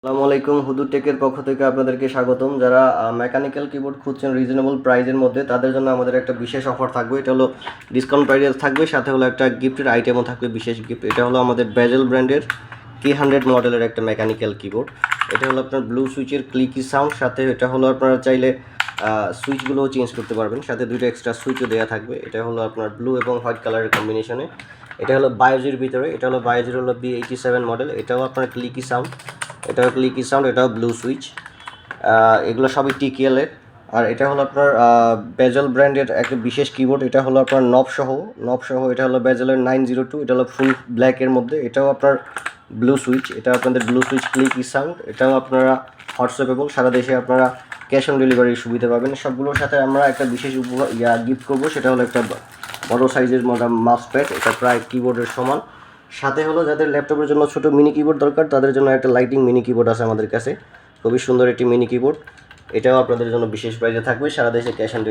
আসসালামু আলাইকুম, হুদুর টেকের পক্ষ থেকে আপনাদেরকে স্বাগতম। যারা মেকানিক্যাল কিবোর্ড খুঁজছেন রিজনেবল প্রাইজের মধ্যে, তাদের জন্য আমাদের একটা বিশেষ অফার থাকবে। এটা হলো ডিসকাউন্ট প্রাইস থাকবে, সাথে হলো একটা গিফটের আইটেমও থাকবে, বিশেষ গিফট। এটা হলো আমাদের বেজেল ব্র্যান্ডের K100 মডেলের একটা মেকানিক্যাল কিবোর্ড। এটা হলো আপনার ব্লু সুইচের ক্লিকি সাউন্ড, সাথে এটা হলো আপনারা চাইলে সুইচগুলোও চেঞ্জ করতে পারবেন, সাথে দুটো এক্সট্রা সুইচও দেওয়া থাকবে। এটা হলো আপনার ব্লু এবং হোয়াইট কালারের কম্বিনেশনে। এটা হলো বায়োজির ভিতরে, এটা হলো বায়োজির হলো B87 মডেল। এটাও আপনার ক্লিকি সাউন্ড, এটাও ব্লু সুইচ। এগুলো সবই TKL এর। আর এটা হলো আপনার বেজেল ব্র্যান্ডের একটা বিশেষ কিবোর্ড। এটা হলো আপনার নবসহ। এটা হলো বেজেলের 902। এটা হলো ফুল ব্ল্যাকের মধ্যে। এটাও আপনার ব্লু সুইচ। এটা আপনাদের ব্লু সুইচ ক্লিকি সাউন্ড। এটাও আপনারা হোয়াটসঅ্যাপেবল, সারা দেশে আপনারা ক্যাশ অন ডেলিভারির সুবিধা পাবেন। সবগুলোর সাথে আমরা একটা বিশেষ গিফট করবো, সেটা হলো একটা বড় সাইজের মাউস প্যাড। এটা প্রায় কিবোর্ডের সমান। সাথে হলো যাদের ল্যাপটপের জন্য ছোট মিনি কিবোর্ড দরকার, তাদের জন্য একটা লাইটিং মিনি কিবোর্ড আছে আমাদের কাছে, খুবই সুন্দর একটি মিনি কিবোর্ড। এটাও আপনাদের জন্য বিশেষ প্রাইজে থাকবে, সারা দেশে ক্যাশ অন